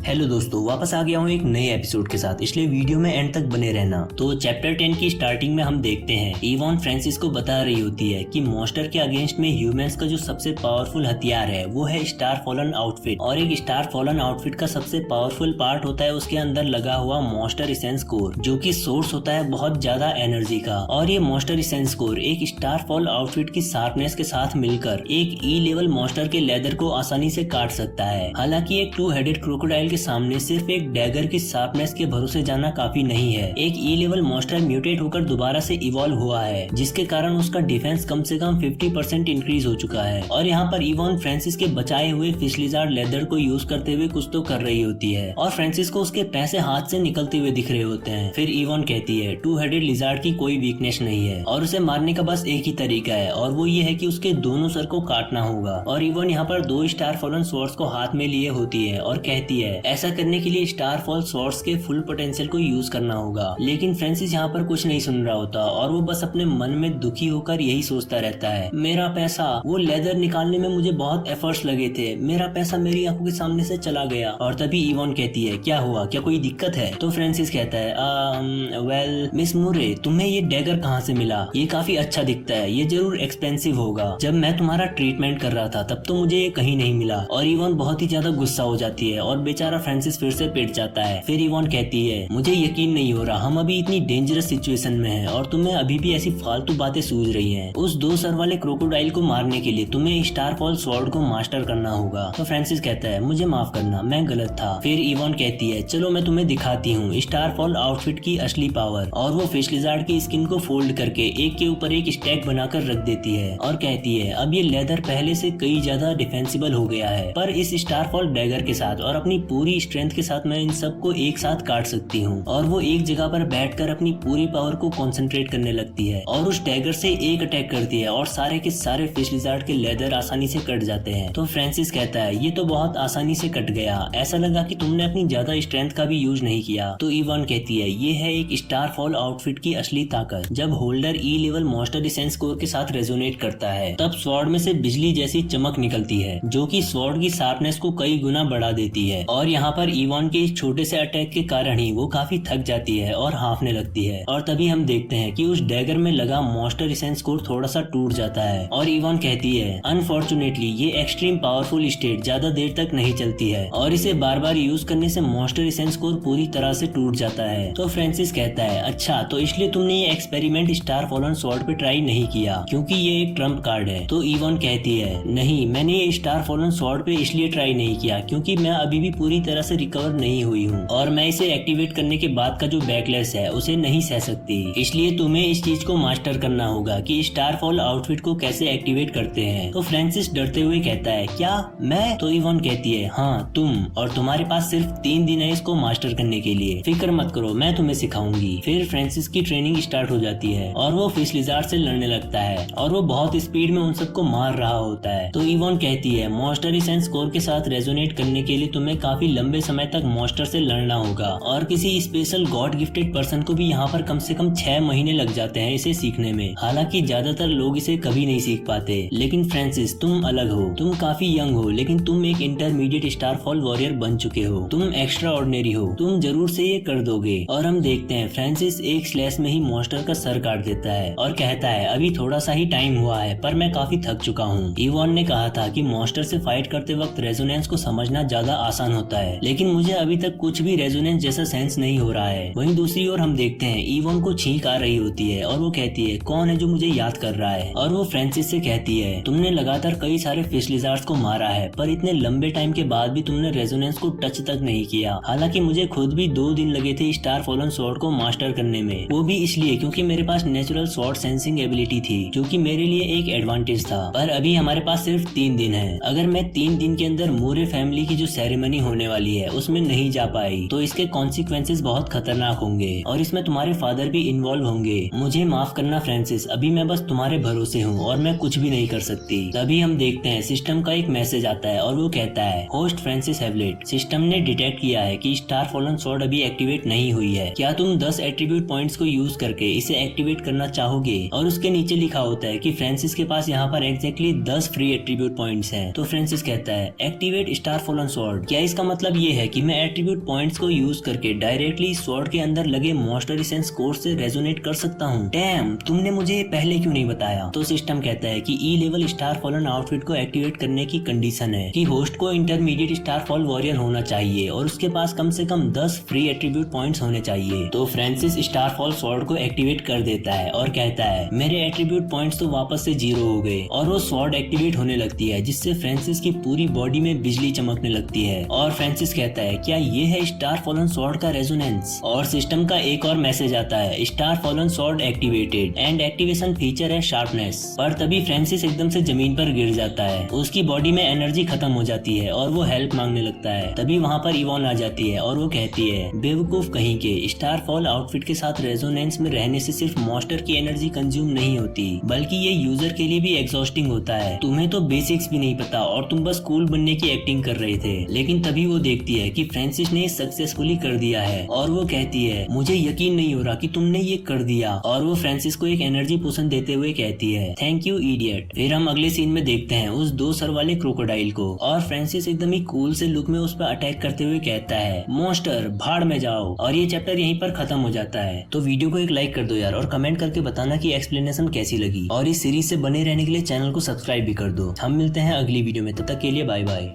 Hello दोस्तों, वापस आ गया हूँ एक नए एपिसोड के साथ, इसलिए वीडियो में एंड तक बने रहना। तो चैप्टर 10 की स्टार्टिंग में हम देखते हैं इवॉन फ्रांसिस को बता रही होती है कि मॉन्स्टर के अगेंस्ट में ह्यूमंस का जो सबसे पावरफुल हथियार है वो है स्टार फॉलन आउटफिट। और एक स्टार फॉलन आउटफिट का सबसे पावरफुल पार्ट होता है उसके अंदर लगा हुआ मॉन्स्टर इसेंस कोर, जो कि सोर्स होता है बहुत ज्यादा एनर्जी का। और ये मॉन्स्टर इसेंस कोर एक स्टार फॉल आउटफिट की शार्पनेस के साथ मिलकर एक ई लेवल मॉन्स्टर के लेदर को आसानी से काट सकता है। हालांकि एक 2 हेडेड क्रोकोडाइल के सामने सिर्फ एक डैगर की शार्पनेस के भरोसे जाना काफी नहीं है। एक ई लेवल मॉन्स्टर म्यूटेट होकर दोबारा से इवॉल्व हुआ है, जिसके कारण उसका डिफेंस कम से कम 50% इंक्रीज हो चुका है। और यहाँ पर इवॉन फ्रांसिस के बचाए हुए फिश लिजार्ड लेदर को यूज करते हुए कुछ तो कर रही होती है और फ्रांसिस को उसके पैसे हाथ से निकलते हुए दिख रहे होते हैं। फिर इवॉन कहती है 2 हेडेड लिजार्ड की कोई वीकनेस नहीं है और उसे मारने का बस एक ही तरीका है, और वो ये है कि उसके दोनों सर को काटना होगा। और इवॉन यहाँ पर 2 स्टार फॉलन स्वॉर्ड्स को हाथ में लिए होती है और कहती है ऐसा करने के लिए स्टार फॉल स्वॉर्ड्स के फुल पोटेंशियल को यूज करना होगा। लेकिन फ्रांसिस यहाँ पर कुछ नहीं सुन रहा होता और वो बस अपने मन में दुखी होकर यही सोचता रहता है, मेरा पैसा, वो लेदर निकालने में मुझे बहुत एफर्ट्स लगे थे, मेरा पैसा मेरी आंखों के सामने से चला गया। और तभी इवॉन कहती है क्या हुआ, क्या कोई दिक्कत है? तो फ्रांसिस कहता है वेल मिस मुरे, तुम्हें ये डैगर कहाँ से मिला? ये काफी अच्छा दिखता है, ये जरूर एक्सपेंसिव होगा। जब मैं तुम्हारा ट्रीटमेंट कर रहा था तब तो मुझे ये कहीं नहीं मिला। और इवॉन बहुत ही ज्यादा गुस्सा हो जाती है और बेचारा फ्रांसिस फिर से पिट जाता है। फिर इवॉन कहती है मुझे यकीन नहीं हो रहा, हम अभी इतनी डेंजरस सिचुएशन में हैं और तुम्हें अभी भी ऐसी फालतू बातें सूझ रही हैं। उस 2 सर वाले क्रोकोडाइल को मारने के लिए तुम्हें स्टार फॉल स्वॉर्ड को मास्टर करना होगा। तो फ्रांसिस कहता है मुझे माफ करना, मैं गलत था। फिर इवॉन कहती है चलो मैं तुम्हें दिखाती हूँ स्टार फॉल आउटफिट की असली पावर। और वो फिश लिजार्ड की स्किन को फोल्ड करके एक के ऊपर एक स्टैक बनाकर रख देती है और कहती है अब ये लेदर पहले से कई ज्यादा डिफेंसिबल हो गया है, पर इस स्टार फॉल डैगर के साथ और अपनी पूरी स्ट्रेंथ के साथ मैं इन सबको एक साथ काट सकती हूँ। और वो एक जगह पर बैठकर अपनी पूरी पावर को कंसंट्रेट करने लगती है और उस डैगर से एक अटैक करती है और सारे के सारे फिश लिजार्ड के लेदर आसानी से कट जाते हैं। तो फ्रांसिस कहता है ये तो बहुत आसानी से कट गया, ऐसा लगा कि तुमने अपनी ज्यादा स्ट्रेंथ का भी यूज नहीं किया। तो इवॉन कहती है ये है एक स्टार फॉल आउटफिट की असली ताकत। जब होल्डर ई लेवल मॉन्स्टर इसेंस कोर के साथ रेजोनेट करता है तब स्वॉर्ड में से बिजली जैसी चमक निकलती है, जो कि स्वॉर्ड की शार्पनेस को कई गुना बढ़ा देती है। और यहाँ पर इवॉन के इस छोटे से अटैक के कारण ही वो काफी थक जाती है और हांफने लगती है। और तभी हम देखते हैं कि उस डैगर में लगा मॉन्स्टर इसेंस कोर थोड़ा सा टूट जाता है और इवॉन कहती है अनफॉर्चुनेटली ये एक्सट्रीम पावरफुल स्टेट ज्यादा देर तक नहीं चलती है और इसे बार बार यूज करने से मॉन्स्टर इसेंस कोर पूरी तरह से टूट जाता है। तो फ्रांसिस कहता है अच्छा, तो इसलिए तुमने ये एक्सपेरिमेंट स्टार फॉलन स्वॉर्ड पे ट्राई नहीं किया क्योंकि ये एक ट्रम्प कार्ड है। तो इवॉन कहती है नहीं, मैंने ये स्टार फॉलन स्वॉर्ड पे इसलिए ट्राई नहीं किया क्योंकि मैं अभी भी पूरी तरह से रिकवर नहीं हुई हूँ और मैं इसे एक्टिवेट करने के बाद का जो बैकलैश है उसे नहीं सह सकती। इसलिए तुम्हें इस चीज को मास्टर करना होगा कि स्टार फॉल आउटफिट को कैसे एक्टिवेट करते हैं। तो फ्रांसिस डरते हुए कहता है क्या मैं? तो इवॉन कहती है हाँ तुम, और तुम्हारे पास सिर्फ 3 दिन है इसको मास्टर करने के लिए, फिक्र मत करो मैं तुम्हें सिखाऊंगी। फिर फ्रांसिस की ट्रेनिंग स्टार्ट हो जाती है और वो फिश लिजार्ड से लड़ने लगता है और वो बहुत स्पीड में उन सबको मार रहा होता है। तो इवॉन कहती है मॉन्स्टर इसेंस कोर के साथ रेजोनेट करने के लिए तुम्हें काफी लंबे समय तक मॉन्स्टर से लड़ना होगा और किसी स्पेशल गॉड गिफ्टेड पर्सन को भी यहाँ पर कम से कम 6 महीने लग जाते हैं इसे सीखने में। हालांकि ज्यादातर लोग इसे कभी नहीं सीख पाते, लेकिन फ्रांसिस तुम अलग हो, तुम काफी यंग हो लेकिन तुम एक इंटरमीडिएट स्टार फॉल वॉरियर बन चुके हो, तुम एक्स्ट्रा ऑर्डिनरी हो, तुम जरूर से ये कर दोगे। और हम देखते हैं फ्रांसिस एक स्लैश में ही मॉन्स्टर का सर काट देता है और कहता है अभी थोड़ा सा ही टाइम हुआ है पर मैं काफी थक चुका हूँ। इवॉन ने कहा था कि मॉन्स्टर से फाइट करते वक्त रेजोनेंस को समझना ज्यादा आसान होता है, लेकिन मुझे अभी तक कुछ भी रेजोनेंस जैसा सेंस नहीं हो रहा है। वहीं दूसरी ओर हम देखते हैं इवॉन को छींक आ रही होती है और वो कहती है कौन है जो मुझे याद कर रहा है? और वो फ्रांसिस से कहती है तुमने लगातार कई सारे फिश लिजार्ड्स को मारा है पर इतने लंबे टाइम के बाद भी तुमने रेजोनेंस को टच तक नहीं किया। हालांकि मुझे खुद भी 2 दिन लगे थे स्टार फॉलन स्वॉर्ड को मास्टर करने में, वो भी इसलिए क्योंकि मेरे पास नेचुरल स्वॉर्ड सेंसिंग एबिलिटी थी जो कि मेरे लिए एक एडवांटेज था। पर अभी हमारे पास सिर्फ 3 दिन है, अगर मैं 3 दिन के अंदर मूरे फैमिली की जो सेरेमनी होने वाली है उसमें नहीं जा पाई तो इसके कॉन्सिक्वेंसेस बहुत खतरनाक होंगे और इसमें तुम्हारे फादर भी इन्वॉल्व होंगे। मुझे माफ करना फ्रांसिस, अभी मैं बस तुम्हारे भरोसे हूँ और मैं कुछ भी नहीं कर सकती। तभी हम देखते हैं सिस्टम का एक मैसेज आता है और वो कहता है होस्ट फ्रांसिस हैवलेट, सिस्टम ने डिटेक्ट किया है कि स्टार फॉलन स्वॉर्ड अभी एक्टिवेट नहीं हुई है, क्या तुम 10 एट्रीब्यूट पॉइंट्स को यूज करके इसे एक्टिवेट करना चाहोगे? और उसके नीचे लिखा होता है कि फ्रांसिस के पास यहाँ पर एग्जैक्टली 10 फ्री एट्रीब्यूट पॉइंट्स हैं। तो फ्रांसिस कहता है एक्टिवेट स्टार फॉलन स्वॉर्ड, क्या इसका मतलब ये है कि मैं एट्रीब्यूट पॉइंट्स को यूज करके डायरेक्टली स्वॉर्ड के अंदर लगे मॉन्स्टर एसेंस कोर से रेजोनेट कर सकता हूँ। डैम, तुमने मुझे ये पहले क्यों नहीं बताया? तो सिस्टम कहता है कि ई लेवल स्टार फॉलन आउटफिट को एक्टिवेट करने की कंडीशन है कि होस्ट को इंटरमीडिएट स्टार फॉल वॉरियर होना चाहिए और उसके पास कम से कम 10 फ्री एट्रीब्यूट पॉइंट्स होने चाहिए। तो फ्रांसिस स्टार फॉल स्वॉर्ड को एक्टिवेट कर देता है और कहता है मेरे एट्रीब्यूट पॉइंट्स तो वापस से 0 हो गए, और वो स्वॉर्ड एक्टिवेट होने लगती है जिससे फ्रांसिस की पूरी बॉडी में बिजली चमकने लगती है। और फ्रांसिस कहता है क्या ये है स्टार फॉलन स्वॉर्ड का रेजोनेंस? और सिस्टम का एक और मैसेज आता है star fallen sword activated and activation feature है शार्पनेस। पर तभी फ्रांसिस एकदम से जमीन पर गिर जाता है, उसकी बॉडी में एनर्जी खत्म हो जाती है और वो हेल्प मांगने लगता है। तभी वहाँ पर इवॉन आ जाती है और वो कहती है बेवकूफ कहीं के, स्टार फॉल आउटफिट के साथ रेजोनेंस में रहने से सिर्फ मॉन्स्टर की एनर्जी कंज्यूम नहीं होती बल्कि ये यूजर के लिए भी एग्जॉस्टिंग होता है। तुम्हें तो बेसिक्स भी नहीं पता और तुम बस कूल बनने की एक्टिंग कर रहे थे। लेकिन तभी वो देखती है कि फ्रांसिस ने सक्सेसफुली कर दिया है और वो कहती है मुझे यकीन नहीं हो रहा कि तुमने ये कर दिया। और वो फ्रांसिस को एक एनर्जी पोशन देते हुए कहती है थैंक यू इडियट। फिर हम अगले सीन में देखते हैं उस 2 सर वाले क्रोकोडाइल को और फ्रांसिस एकदम ही कूल से लुक में उस पर अटैक करते हुए कहता है मॉन्स्टर भाड़ में जाओ। और ये चैप्टर यहीं पर खत्म हो जाता है। तो वीडियो को एक लाइक कर दो यार और कमेंट करके बताना कि एक्सप्लेनेशन कैसी लगी, और इस सीरीज से बने रहने के लिए चैनल को सब्सक्राइब भी कर दो। हम मिलते हैं अगली वीडियो में, तब तक के लिए बाय बाय।